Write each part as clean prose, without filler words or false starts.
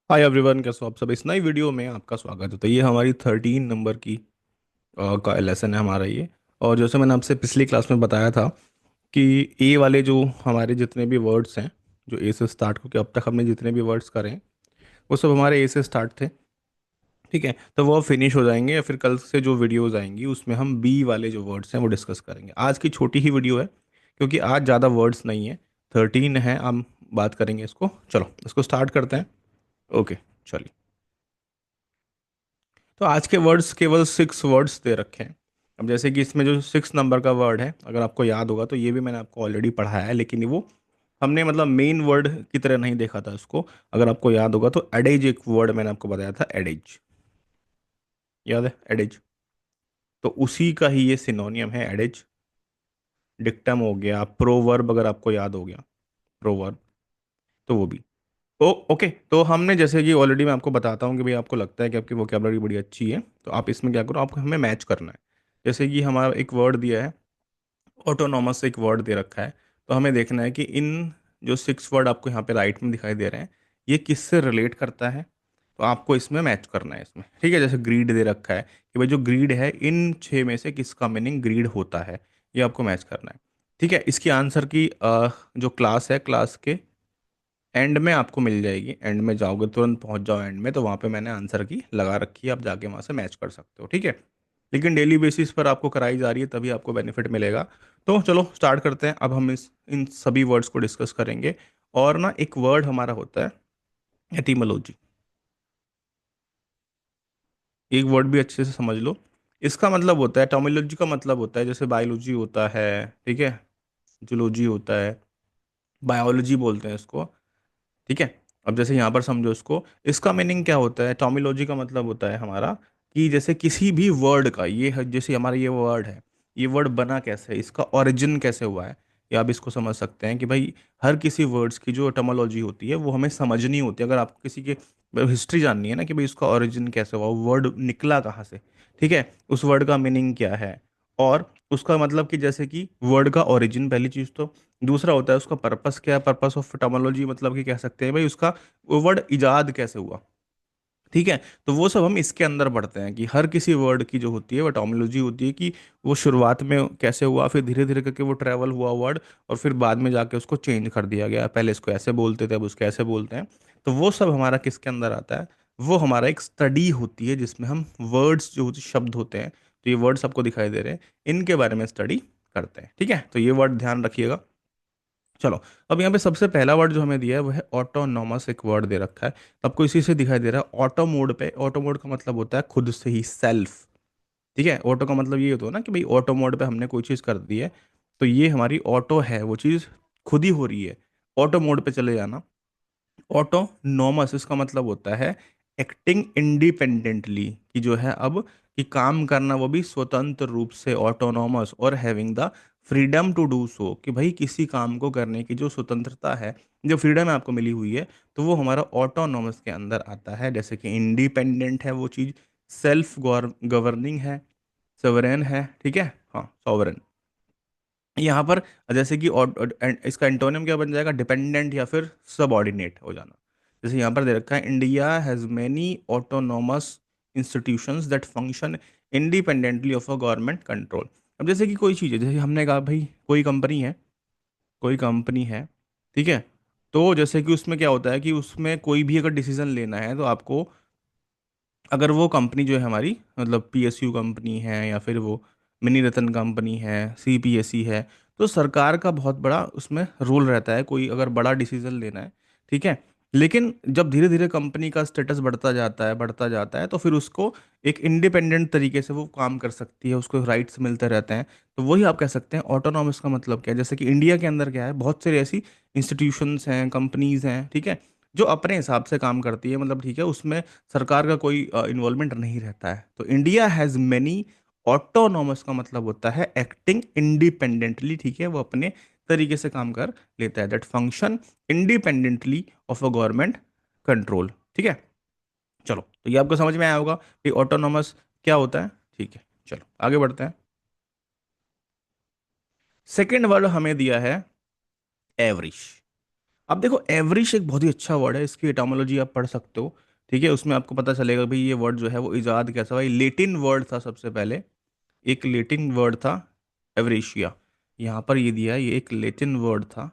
Hi everyone, कैसे हो आप सब। इस नई वीडियो में आपका स्वागत है। तो ये हमारी 13 नंबर की का लेसन है हमारा ये। और जैसे मैंने आपसे पिछली क्लास में बताया था कि ए वाले जो हमारे जितने भी वर्ड्स हैं, जो ए से स्टार्ट होकर अब तक हमने जितने भी वर्ड्स करे हैं वो सब हमारे ए से स्टार्ट थे। ठीक है, तो वो फिनिश हो जाएंगे या फिर कल से जो वीडियोज़ आएंगी उसमें हम बी वाले जो वर्ड्स हैं वो डिस्कस करेंगे। आज की छोटी ही वीडियो है क्योंकि आज ज़्यादा वर्ड्स नहीं है, 13 है। हम बात करेंगे इसको। चलो इसको स्टार्ट करते हैं। ओके, चलिए। तो आज के वर्ड्स केवल 6 वर्ड्स दे रखे हैं। अब जैसे कि इसमें जो 6 नंबर का वर्ड है, अगर आपको याद होगा तो ये भी मैंने आपको ऑलरेडी पढ़ाया है, लेकिन वो हमने मतलब मेन वर्ड की तरह नहीं देखा था उसको। अगर आपको याद होगा तो एडेज एक वर्ड मैंने आपको बताया था, एडेज। याद है एडेज? तो उसी का ही ये सिनोनियम है एडेज। डिक्टम हो गया, प्रोवर्ब अगर आपको याद हो गया, प्रोवर्ब, तो वो भी। ओके, तो हमने जैसे कि ऑलरेडी मैं आपको बताता हूँ कि भाई आपको लगता है कि आपकी वोकेबलरी बड़ी अच्छी है, तो आप इसमें क्या करो, आपको हमें मैच करना है। जैसे कि हमारा एक वर्ड दिया है, ऑटोनॉमस एक वर्ड दे रखा है। तो हमें देखना है कि इन जो 6 वर्ड आपको यहाँ पे राइट में दिखाई दे रहे हैं, ये किससे रिलेट करता है। तो आपको इसमें मैच करना है इसमें। ठीक है, जैसे ग्रीड दे रखा है कि भाई जो ग्रीड है इन 6 में से किसका मीनिंग ग्रीड होता है, ये आपको मैच करना है। ठीक है, इसकी आंसर की जो क्लास है, क्लास के एंड में आपको मिल जाएगी। एंड में जाओगे, तुरंत पहुंच जाओ एंड में, तो वहां पे मैंने आंसर की लगा रखी है, आप जाके वहां से मैच कर सकते हो। ठीक है, लेकिन डेली बेसिस पर आपको कराई जा रही है तभी आपको बेनिफिट मिलेगा। तो चलो स्टार्ट करते हैं। अब हम इस इन सभी वर्ड्स को डिस्कस करेंगे। और ना एक वर्ड हमारा होता है एटिमोलॉजी। एक वर्ड भी अच्छे से समझ लो। इसका मतलब होता है, टर्मिनोलॉजी का मतलब होता है जैसे बायोलॉजी होता है, ठीक है, जूलॉजी होता है, बायोलॉजी बोलते हैं इसको। ठीक है, अब जैसे यहाँ पर समझो इसको, इसका मीनिंग क्या होता है। टर्मिनोलॉजी का मतलब होता है हमारा कि जैसे किसी भी वर्ड का, जैसे हमारा ये वर्ड है, ये वर्ड बना कैसे है, इसका ओरिजिन कैसे हुआ है, या आप इसको समझ सकते हैं कि भाई हर किसी वर्ड्स की जो टर्मिनोलॉजी होती है वो हमें समझनी होती है। अगर आपको किसी की हिस्ट्री जाननी है ना कि भाई उसका ओरिजिन कैसे हुआ, वो वर्ड निकला कहाँ से, ठीक है, उस वर्ड का मीनिंग क्या है, और उसका मतलब कि जैसे कि वर्ड का ओरिजिन पहली चीज़ तो। दूसरा होता है उसका पर्पस क्या है, पर्पस ऑफ टर्मिनोलॉजी, मतलब कि कह सकते हैं भाई उसका वो वर्ड इजाद कैसे हुआ। ठीक है, तो वो सब हम इसके अंदर पढ़ते हैं कि हर किसी वर्ड की जो होती है वो टर्मिनोलॉजी होती है कि वो शुरुआत में कैसे हुआ, फिर धीरे धीरे करके वो ट्रेवल हुआ वर्ड, और फिर बाद में जाके उसको चेंज कर दिया गया। पहले इसको ऐसे बोलते थे, अब उसको ऐसे बोलते हैं। तो वो सब हमारा किसके अंदर आता है, वो हमारा एक स्टडी होती है जिसमें हम वर्ड्स जो शब्द होते हैं, तो ये वर्ड्स आपको दिखाई दे रहे हैं, इनके बारे में स्टडी करते हैं। ठीक है, तो ये वर्ड ध्यान रखिएगा। चलो, अब यहाँ पे सबसे पहला वर्ड जो हमें दिया है वो है ऑटोनॉमस। एक वर्ड दे रखा है, तो आपको इसी से दिखाई दे रहा है ऑटो मोड पे। ऑटो मोड का मतलब होता है खुद से ही, सेल्फ। ठीक है, ऑटो का मतलब ये होता है ना कि भाई ऑटो मोड पे हमने कोई चीज़ कर दी है, तो ये हमारी ऑटो है, वो चीज़ खुद ही हो रही है, ऑटो मोड पे चले जाना। ऑटोनॉमस इसका मतलब होता है एक्टिंग इंडिपेंडेंटली, कि जो है अब कि काम करना वो भी स्वतंत्र रूप से, ऑटोनॉमस, और having the freedom to do so, कि भाई किसी काम को करने की जो स्वतंत्रता है, जो फ्रीडम है आपको मिली हुई है, तो वो हमारा ऑटोनॉमस के अंदर आता है। जैसे कि इंडिपेंडेंट है वो चीज़, सेल्फ गवर्निंग है, सवरेन है। ठीक है, हाँ, सॉवरेन। यहाँ पर जैसे कि इसका एंटोनिम क्या बन जाएगा, डिपेंडेंट या फिर सबऑर्डिनेट हो जाना। जैसे यहाँ पर दे रखा है India has many autonomous institutions that function independently of a government control. अब जैसे कि कोई चीज़ है, जैसे हमने कहा भाई कोई कंपनी है, कोई कंपनी है, ठीक है, तो जैसे कि उसमें क्या होता है कि उसमें कोई भी अगर डिसीजन लेना है तो आपको, अगर वो कंपनी जो है हमारी, मतलब पीएसयू कंपनी है या फिर वो मिनी रतन कंपनी है, सीपीएसई है, तो सरकार का बहुत बड़ा उसमें रोल रहता है कोई अगर बड़ा डिसीजन लेना है। ठीक है, लेकिन जब धीरे धीरे कंपनी का स्टेटस बढ़ता जाता है तो फिर उसको एक इंडिपेंडेंट तरीके से वो काम कर सकती है, उसको राइट्स मिलते रहते हैं। तो वही आप कह सकते हैं ऑटोनॉमस का मतलब क्या है। जैसे कि इंडिया के अंदर क्या है, बहुत सारी ऐसी इंस्टीट्यूशंस हैं, कंपनीज हैं, ठीक है, जो अपने हिसाब से काम करती है, मतलब ठीक है, उसमें सरकार का कोई इन्वॉल्वमेंट नहीं रहता है। तो इंडिया हैज़ मैनी ऑटोनॉमस का मतलब होता है एक्टिंग इंडिपेंडेंटली, ठीक है, वो अपने तरीके से काम कर लेता है, that function independently of a government control. ठीक है, चलो, तो ये आपको समझ में आया होगा कि ऑटोनॉमस क्या होता है। ठीक है, चलो आगे बढ़ते हैं। सेकेंड वर्ड हमें दिया है एवरिश। अब देखो एवरिश एक बहुत ही अच्छा वर्ड है, इसकी एटोमोलॉजी आप पढ़ सकते हो। ठीक है, उसमें आपको पता चलेगा भाई ये वर्ड जो है वो इजाद कैसा हुआ। लेटिन वर्ड था सबसे पहले, एक लेटिन वर्ड था एवरेशिया। यहाँ पर ये दिया है, ये एक लेटिन वर्ड था,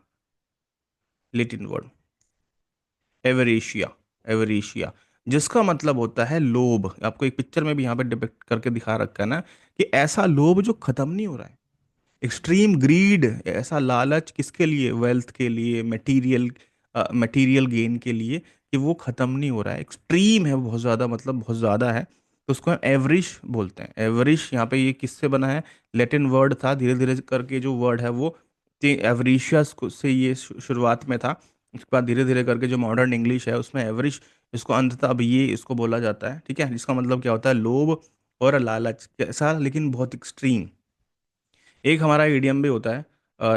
लेटिन वर्ड एवरेशिया। एवरेशिया जिसका मतलब होता है लोभ। आपको एक पिक्चर में भी यहाँ पे डिपिक्ट करके दिखा रखा है ना, कि ऐसा लोभ जो खत्म नहीं हो रहा है। एक्सट्रीम ग्रीड, ऐसा लालच किसके लिए, वेल्थ के लिए, मटेरियल, मटेरियल गेन के लिए, कि वो खत्म नहीं हो रहा है, एक्सट्रीम है बहुत ज़्यादा, मतलब बहुत ज़्यादा है। तो उसको हम एवरिश बोलते हैं। एवरिश यहाँ पे ये किससे बना है, लेटिन वर्ड था, धीरे धीरे करके जो वर्ड है वो एवरिशियस से ये शुरुआत में था। उसके बाद धीरे धीरे करके जो मॉडर्न इंग्लिश है उसमें एवरिश, इसको अंततः अब ये इसको बोला जाता है। ठीक है, जिसका मतलब क्या होता है, लोभ और लालच, कैसा लेकिन बहुत एक्सट्रीम। एक हमारा इडियम भी होता है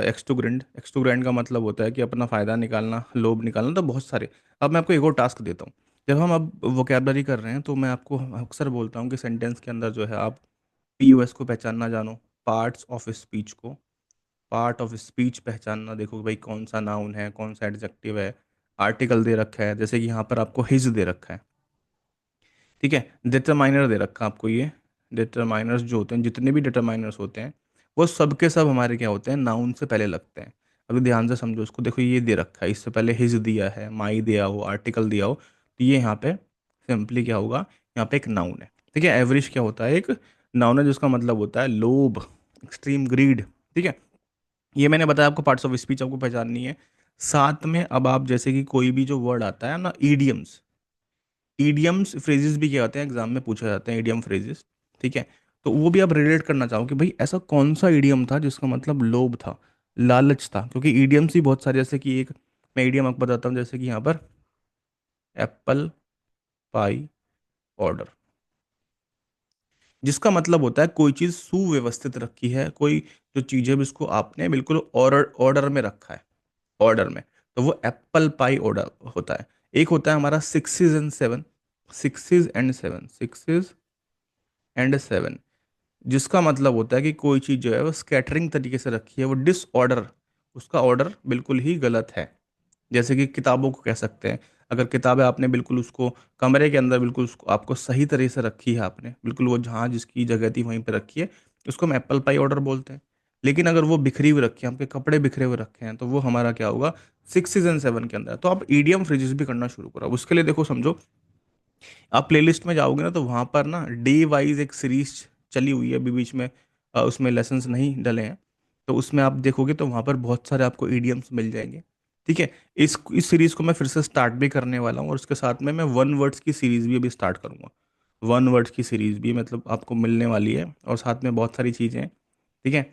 एक्सटूग्रेंड। एक्सटूग्रेंड का मतलब होता है कि अपना फायदा निकालना, लोभ निकालना, तो बहुत सारे। अब मैं आपको एक और टास्क देता हूँ। जब हम अब वोकेबलरी कर रहे हैं तो मैं आपको अक्सर बोलता हूँ कि सेंटेंस के अंदर जो है आप पीयूएस को पहचानना जानो, पार्ट्स ऑफ स्पीच को, पार्ट ऑफ स्पीच पहचानना। देखो भाई कौन सा नाउन है, कौन सा एडजेक्टिव है, आर्टिकल दे रखा है, जैसे कि यहाँ पर आपको हिज दे रखा है। ठीक है, डिटरमाइनर दे रखा है आपको ये। डिटरमाइनर्स जो होते हैं, जितने भी डिटरमाइनर्स होते हैं, वो सब के सब हमारे क्या होते हैं, नाउन से पहले लगते हैं। अभी ध्यान से समझो इसको, देखो ये दे रखा है, इससे पहले हिज दिया है, माई दिया हो, आर्टिकल दिया हो, तो ये यहाँ पे सिंपली क्या होगा, यहाँ पे एक नाउन है। ठीक है, एवरेज क्या होता है, एक नाउन है जिसका मतलब होता है लोभ, एक्सट्रीम ग्रीड। ठीक है, ये मैंने बताया आपको, पार्ट्स ऑफ स्पीच आपको पहचाननी है। साथ में अब आप जैसे कि कोई भी जो वर्ड आता है ना, ईडियम्स, ईडियम्स फ्रेजेस भी क्या होते हैं, एग्जाम में पूछा जाते हैं ईडियम फ्रेजेस। ठीक है, तो वो भी आप रिलेट करना चाहो कि भाई ऐसा कौन सा ईडियम था जिसका मतलब लोभ था, लालच था। क्योंकि ईडियम्स ही बहुत सारे, जैसे कि एक मैं ईडियम आपको बताता हूँ, जैसे कि यहाँ पर एप्पल पाई ऑर्डर, जिसका मतलब होता है कोई चीज़ सुव्यवस्थित रखी है, कोई जो चीज़ है उसको आपने बिल्कुल ऑर्डर ऑर्डर में रखा है, ऑर्डर में। तो वो एप्पल पाई ऑर्डर होता है। एक होता है हमारा sixes and seven, sixes and seven, sixes and seven, जिसका मतलब होता है कि कोई चीज़ जो है वो स्कैटरिंग तरीके से रखी है, वो डिसऑर्डर, उसका ऑर्डर बिल्कुल ही गलत है। जैसे कि किताबों को कह सकते हैं, अगर किताबें आपने बिल्कुल उसको कमरे के अंदर बिल्कुल उसको आपको सही तरह से रखी है, आपने बिल्कुल वो जहाँ जिसकी जगह थी वहीं पे रखी है, उसको हम एप्पल पाई ऑर्डर बोलते हैं। लेकिन अगर वो बिखरी हुई रखी है, आपके कपड़े बिखरे हुए रखे हैं, तो वो हमारा क्या होगा, सिक्स सीजन सेवन के अंदर। तो आप ईडियम फ्रेजेस भी करना शुरू करो। अब उसके लिए देखो समझो, आप प्लेलिस्ट में जाओगे ना तो वहाँ पर ना डे वाइज एक सीरीज चली हुई है अभी बीच में, उसमें लेसन्स नहीं डले हैं। तो उसमें आप देखोगे तो वहाँ पर बहुत सारे आपको ईडियम्स मिल जाएंगे। ठीक है, इस सीरीज को मैं फिर से स्टार्ट भी करने वाला हूँ, और उसके साथ में मैं वन वर्ड्स की सीरीज भी अभी स्टार्ट करूँगा। वन वर्ड्स की सीरीज भी मतलब आपको मिलने वाली है, और साथ में बहुत सारी चीज़ें हैं। ठीक है,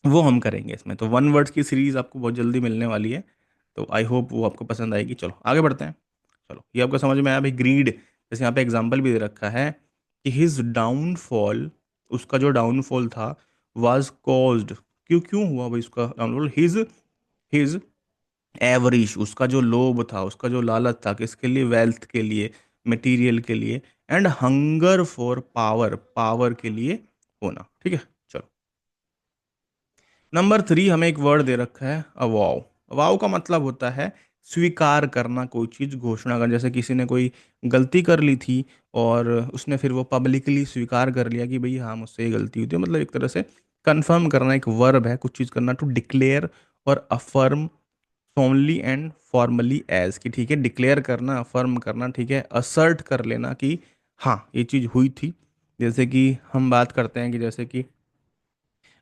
वो हम करेंगे इसमें। तो वन वर्ड्स की सीरीज आपको बहुत जल्दी मिलने वाली है, तो आई होप वो आपको पसंद आएगी। चलो आगे बढ़ते हैं। चलो ये आपको समझ में आया भाई, ग्रीड। जैसे यहाँ पे एग्जाम्पल भी दे रखा है कि हिज डाउनफॉल, उसका जो डाउनफॉल था, वाज कॉज्ड, क्यों क्यों हुआ भाई उसका डाउनफॉल, हिज हिज एवरिश, उसका जो लोभ था, उसका जो लालच था, किसके लिए, वेल्थ के लिए, मटेरियल के लिए, and hunger for power, power के लिए होना। ठीक है, चलो नंबर थ्री, हमें एक वर्ड दे रखा है अवाव। अवाव का मतलब होता है स्वीकार करना, कोई चीज़ घोषणा करना। जैसे किसी ने कोई गलती कर ली थी और उसने फिर वो पब्लिकली स्वीकार कर लिया कि भाई हाँ मुझसे ये गलती हुई थी, मतलब एक तरह से कंफर्म करना, एक वर्ब है कुछ चीज़ करना, टू डिक्लेयर और affirm Somli and formally as, कि ठीक है, डिक्लेयर करना, अफर्म करना, ठीक है, असर्ट कर लेना कि हाँ ये चीज़ हुई थी। जैसे कि हम बात करते हैं कि जैसे कि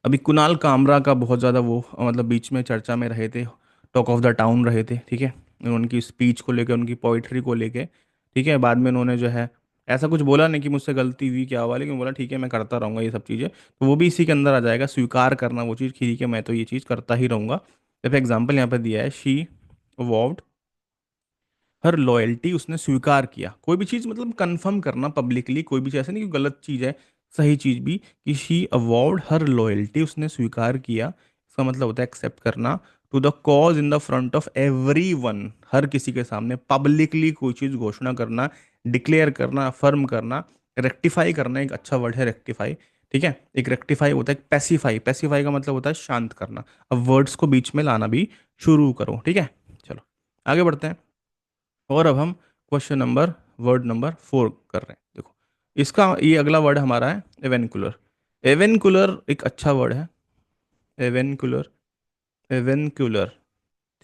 अभी कुणाल कामरा का बहुत ज़्यादा वो मतलब बीच में चर्चा में रहे थे, टॉक ऑफ द टाउन रहे थे। ठीक है, उनकी स्पीच को लेके, उनकी पोइट्री को लेके। ठीक है, बाद में उन्होंने जो है ऐसा कुछ बोला नहीं कि मुझसे गलती हुई क्या हुआ, लेकिन बोला ठीक है मैं करता रहूँगा ये सब चीज़ें। तो वो भी इसी के अंदर आ जाएगा, स्वीकार करना वो चीज़ कि ठीक है मैं तो ये चीज़ करता ही रहूँगा। जैसे एग्जाम्पल यहाँ पे दिया है, शी वॉव्ड हर लॉयल्टी, उसने स्वीकार किया कोई भी चीज़, मतलब कंफर्म करना पब्लिकली कोई भी चीज़, ऐसा नहीं कि गलत चीज़ है, सही चीज़ भी, कि शी अवॉर्ड हर लॉयल्टी, उसने स्वीकार किया, इसका मतलब होता है एक्सेप्ट करना, to the cause in the front of every one, हर किसी के सामने पब्लिकली कोई चीज़ घोषणा करना, डिक्लेयर करना, फर्म करना। रेक्टिफाई करना एक अच्छा वर्ड है, रेक्टिफाई। ठीक है, एक रेक्टिफाई होता है, एक पैसिफाई, पैसिफाई का मतलब होता है शांत करना। अब वर्ड्स को बीच में लाना भी शुरू करो। ठीक है, चलो आगे बढ़ते हैं। और अब हम क्वेश्चन नंबर वर्ड नंबर 4 कर रहे हैं। देखो, इसका ये अगला वर्ड हमारा है एवेनकुलर। एवेनकुलर एक अच्छा वर्ड है। एवेनकुलर, एवेनकुलर,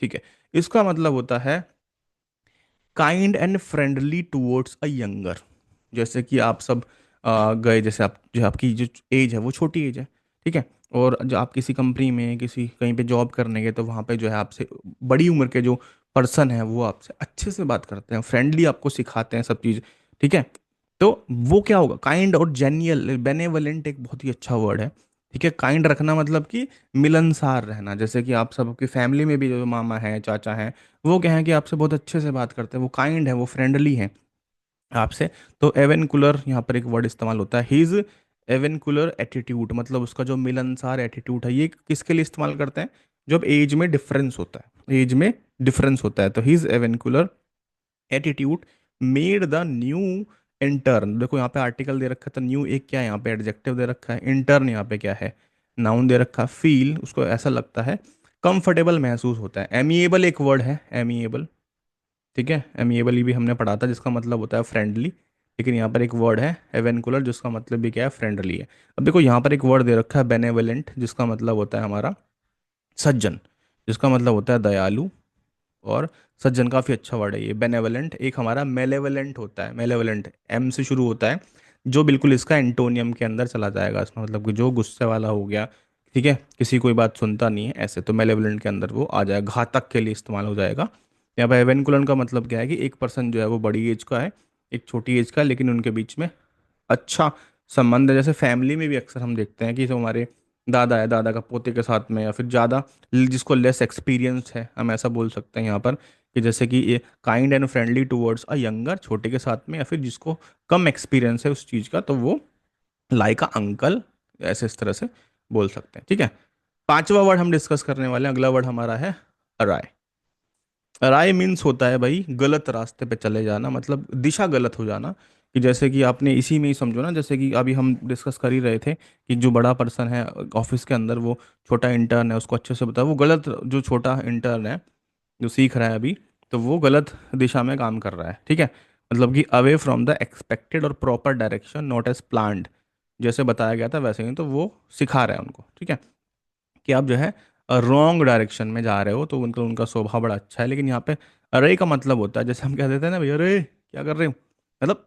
ठीक है। इसका मतलब होता है kind and friendly towards a younger. जैसे कि आप सब गए, जैसे आप जो आपकी जो एज है वो छोटी एज है, ठीक है। और जो आप किसी कंपनी में किसी कहीं पे जॉब करने गए तो वहाँ पे जो है आपसे बड़ी उम्र के जो पर्सन है वो आपसे अच्छे से बात करते हैं, फ्रेंडली आपको सिखाते हैं सब चीज़, ठीक है। तो वो क्या होगा, काइंड और जेन्युइन बेनेवलेंट एक बहुत ही अच्छा वर्ड है, ठीक है। काइंड रखना मतलब कि मिलनसार रहना। जैसे कि आप सबकी फैमिली में भी जो मामा है चाचा है, वो क्या है कि आपसे बहुत अच्छे से बात करते हैं, वो काइंड है, वो फ्रेंडली हैं आपसे। तो एवेनकुलर यहाँ पर एक वर्ड इस्तेमाल होता है, हिज एवेनकुलर एटीट्यूड, मतलब उसका जो मिलनसार एटीट्यूड है। ये किसके लिए इस्तेमाल करते हैं, जब एज में डिफरेंस होता है, एज में डिफरेंस होता है। तो his avuncular attitude made the new intern, देखो यहाँ पे आर्टिकल दे रखा था न्यू, एक क्या है यहाँ पे एडजेक्टिव दे रखा है, इंटर्न यहाँ पे क्या है, नाउन दे रखा, फील उसको ऐसा लगता है, कंफर्टेबल महसूस होता है। एमिएबल एक वर्ड है, एमिएबल, ठीक है। एमिएबल भी हमने पढ़ा था जिसका मतलब होता है फ्रेंडली, लेकिन यहाँ पर एक वर्ड है एवेनकुलर जिसका मतलब भी क्या है, फ्रेंडली है। अब देखो यहाँ पर एक वर्ड दे रखा है बेनेवलेंट, जिसका मतलब होता है हमारा सज्जन, जिसका मतलब होता है दयालु। और सज्जन काफ़ी अच्छा वर्ड है ये बेनेवलेंट। एक हमारा मेलेवलेंट होता है, मेलेवलेंट एम से शुरू होता है, जो बिल्कुल इसका एंटोनियम के अंदर चला जाएगा, इसमें मतलब कि जो गुस्से वाला हो गया, ठीक है, किसी कोई बात सुनता नहीं है ऐसे, तो मेलेवलेंट के अंदर वो आ जाएगा, घातक के लिए इस्तेमाल हो जाएगा। यहाँ पर एवेनकुलन का मतलब क्या है कि एक पर्सन जो है वो बड़ी एज का है, एक छोटी एज का है, लेकिन उनके बीच में अच्छा संबंध है। जैसे फैमिली में भी अक्सर हम देखते हैं कि जो हमारे दादा है, दादा का पोते के साथ में, या फिर ज़्यादा जिसको लेस एक्सपीरियंस है, हम ऐसा बोल सकते हैं यहाँ पर कि जैसे कि ये kind and friendly towards a younger, छोटे के साथ में, या फिर जिसको कम एक्सपीरियंस है उस चीज़ का, तो वो लाइक अ अंकल, ऐसे इस तरह से बोल सकते हैं, ठीक है। पांचवा वर्ड हम डिस्कस करने वाले हैं, अगला वर्ड हमारा है राय। राय मीन्स होता है भाई गलत रास्ते पे चले जाना, मतलब दिशा गलत हो जाना। कि जैसे कि आपने इसी में ही समझो ना, जैसे कि अभी हम डिस्कस कर ही रहे थे कि जो बड़ा पर्सन है ऑफिस के अंदर, वो छोटा इंटर्न है, उसको अच्छे से बताओ, वो गलत, जो छोटा इंटर्न है जो सीख रहा है अभी, तो वो गलत दिशा में काम कर रहा है, ठीक है। मतलब कि अवे फ्रॉम द एक्सपेक्टेड और proper direction not as planned, जैसे बताया गया था वैसे ही, तो वो सिखा रहा है उनको, ठीक है, कि आप जो है रॉन्ग डायरेक्शन में जा रहे हो। तो उनका उनका स्वभाव बड़ा अच्छा है। लेकिन यहाँ पे अरे का मतलब होता है, जैसे हम कह देते हैं ना भैया अरे क्या कर रहे हो, मतलब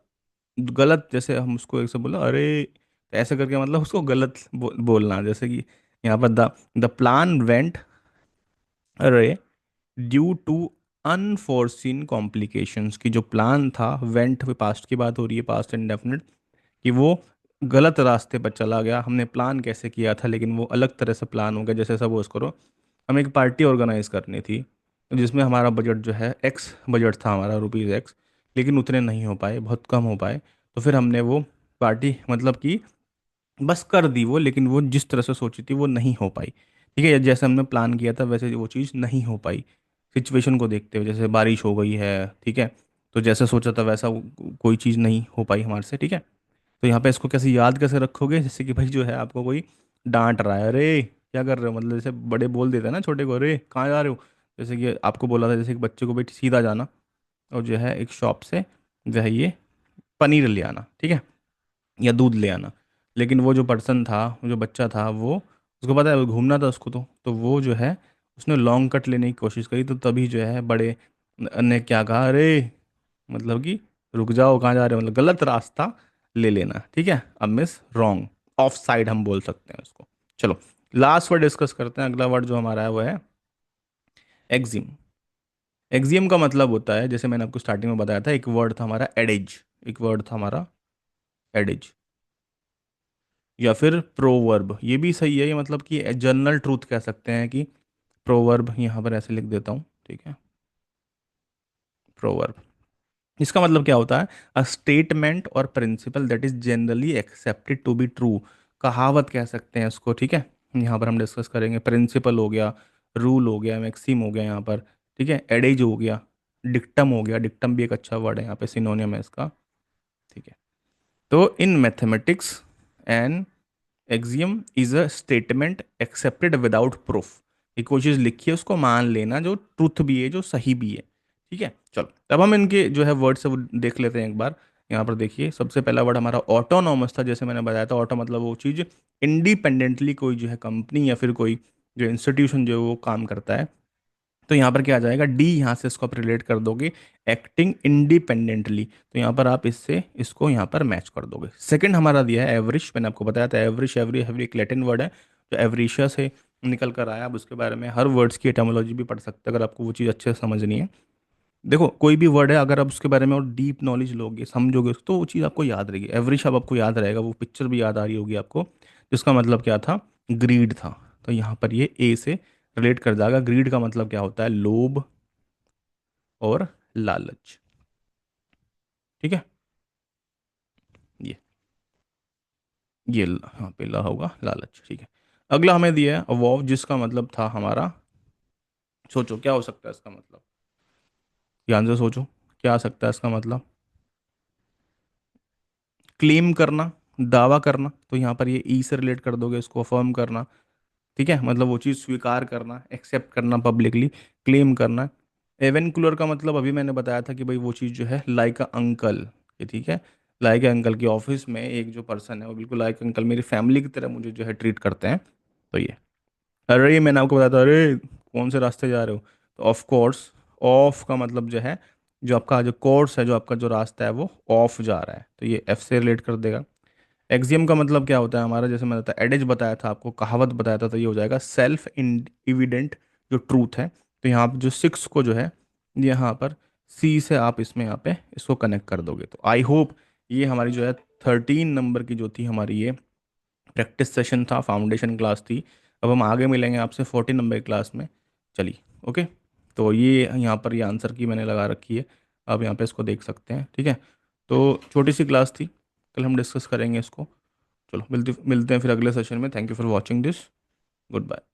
गलत, जैसे हम उसको एक से बोला अरे, तो ऐसे करके मतलब उसको गलत बोलना। जैसे कि यहाँ पर द प्लान वेंट अरे ड्यू टू अनफोर्सीन कॉम्प्लिकेशंस, की जो प्लान था, वेंट पास्ट की बात हो रही है, पास्ट इंडेफिनिट, कि वो गलत रास्ते पर चला गया। हमने प्लान कैसे किया था लेकिन वो अलग तरह से प्लान हो गया। जैसे सपोज करो हमें एक पार्टी ऑर्गेनाइज करनी थी, जिसमें हमारा बजट जो है एक्स बजट था हमारा, रुपीज़ एक्स, लेकिन उतने नहीं हो पाए, बहुत कम हो पाए। तो फिर हमने वो पार्टी मतलब कि बस कर दी वो, लेकिन वो जिस तरह से सोची थी वो नहीं हो पाई, ठीक है। जैसे हमने प्लान किया था वैसे वो चीज़ नहीं हो पाई। सिचुएशन को देखते हुए, जैसे बारिश हो गई है, ठीक है, तो जैसे सोचा था वैसा कोई चीज़ नहीं हो पाई हमारे से, ठीक है। तो यहाँ पे इसको कैसे याद कैसे रखोगे, जैसे कि भाई जो है आपको कोई डांट रहा है, अरे क्या कर रहे हो, मतलब जैसे बड़े बोल देते हैं ना छोटे को, अरे कहाँ जा रहे हो। जैसे कि आपको बोला था जैसे कि बच्चे को भाई सीधा जाना, और जो है एक शॉप से जो है ये पनीर ले आना, ठीक है, या दूध ले आना। लेकिन वो जो पर्सन था, वो जो बच्चा था, वो उसको पता है घूमना था उसको, तो वो जो है उसने लॉन्ग कट लेने की कोशिश करी। तो तभी जो है बड़े ने क्या कहा, अरे मतलब कि रुक जाओ, कहाँ जा रहे हो, मतलब गलत रास्ता ले लेना, ठीक है। अब मिस रॉन्ग, ऑफ साइड हम बोल सकते हैं उसको। चलो लास्ट वर्ड डिस्कस करते हैं। अगला वर्ड जो हमारा है वो है एक्जिम। एक्जियम का मतलब होता है, जैसे मैंने आपको स्टार्टिंग में बताया था, एक वर्ड था हमारा एडिज, एक वर्ड था हमारा एडिज, या फिर प्रोवर्ब, ये भी सही है। ये मतलब कि जनरल ट्रूथ कह सकते हैं कि प्रोवर्ब, यहाँ पर ऐसे लिख देता हूँ, ठीक है, प्रोवर्ब। इसका मतलब क्या होता है, अ स्टेटमेंट और principle that is generally accepted to be true, कहावत कह सकते हैं इसको, ठीक है। यहाँ पर हम डिस्कस करेंगे, प्रिंसिपल हो गया, रूल हो गया, मैक्सिम हो गया यहाँ पर, ठीक है, एडेज हो गया, डिक्टम हो गया, डिक्टम भी एक अच्छा वर्ड है यहाँ पे, सिनोनियम है इसका, ठीक है। तो in mathematics and axiom is a statement accepted without proof, ये कोई चीज़ लिखी है उसको मान लेना जो ट्रूथ भी है, जो सही भी है, ठीक है, चलो तब हम इनके जो है वर्ड से वो देख लेते हैं एक बार। यहाँ पर देखिए, सबसे पहला वर्ड हमारा ऑटोनॉमस था, जैसे मैंने बताया था, ऑटो मतलब वो चीज़ इंडिपेंडेंटली कोई जो है कंपनी या फिर कोई जो इंस्टीट्यूशन जो है वो काम करता है। तो यहाँ पर क्या आ जाएगा, डी, यहाँ से इसको आप रिलेट कर दोगे एक्टिंग इंडिपेंडेंटली, तो यहाँ पर आप इससे इसको यहाँ पर मैच कर दोगे। सेकंड हमारा दिया है एवरिश, मैंने आपको बताया था एवरिश, एवरी एवरी एक लैटिन वर्ड है जो एवरिशिया से निकल कर आया। आप उसके बारे में हर वर्ड्स की एटमोलॉजी भी पढ़ सकते हैं अगर आपको वो चीज़ अच्छे से समझनी है। देखो कोई भी वर्ड है, अगर आप उसके बारे में और डीप नॉलेज लोगे, समझोगे, तो वो चीज़ आपको याद रहेगी। एवरेज अब आपको याद रहेगा, वो पिक्चर भी याद आ रही होगी आपको, जिसका मतलब क्या था, ग्रीड था। तो यहाँ पर ये ए से रिलेट कर जाएगा। ग्रीड का मतलब क्या होता है, लोभ और लालच। ठीक है, ये हाँ पहला होगा लालच। ठीक है, अगला हमें दिया है अवॉव, जिसका मतलब था हमारा, सोचो क्या हो सकता है इसका मतलब, ध्यान से सोचो क्या आ सकता है इसका मतलब। क्लेम करना, दावा करना, तो यहाँ पर ये ई से रिलेट कर दोगे, इसको अफर्म करना। ठीक है, मतलब वो चीज़ स्वीकार करना, एक्सेप्ट करना पब्लिकली, क्लेम करना। एवेंकुलर का मतलब अभी मैंने बताया था कि भाई वो चीज़ जो है लाइक अ अंकल, ये ठीक है, लाइक अंकल की ऑफिस में एक जो पर्सन है वो बिल्कुल लाइक अंकल, मेरी फैमिली की तरह मुझे जो है ट्रीट करते हैं। तो ये, अरे मैंने आपको बताया था, अरे कौन से रास्ते जा रहे हो, तो ऑफ कोर्स, ऑफ का मतलब जो है, जो आपका जो कोर्स है, जो आपका जो रास्ता है वो ऑफ जा रहा है, तो ये एफ से रिलेट कर देगा। एक्सियम का मतलब क्या होता है हमारा, जैसे मैंने बताया एडेज बताया था आपको, कहावत बताया था, तो ये हो जाएगा सेल्फ इविडेंट जो ट्रूथ है। तो यहाँ पर जो सिक्स को जो है, यहाँ पर सी से आप इसमें यहाँ पे इसको कनेक्ट कर दोगे। तो आई होप ये हमारी जो है 13 नंबर की जो थी हमारी ये प्रैक्टिस सेशन था, फाउंडेशन क्लास थी। अब हम आगे मिलेंगे आपसे 14 नंबर की क्लास में। चलिए, ओके। तो ये यहाँ पर ये आंसर की मैंने लगा रखी है, आप यहाँ पे इसको देख सकते हैं। ठीक है, तो छोटी सी क्लास थी, कल हम डिस्कस करेंगे इसको। चलो मिलते मिलते हैं फिर अगले सेशन में। Thank you for watching this, good bye.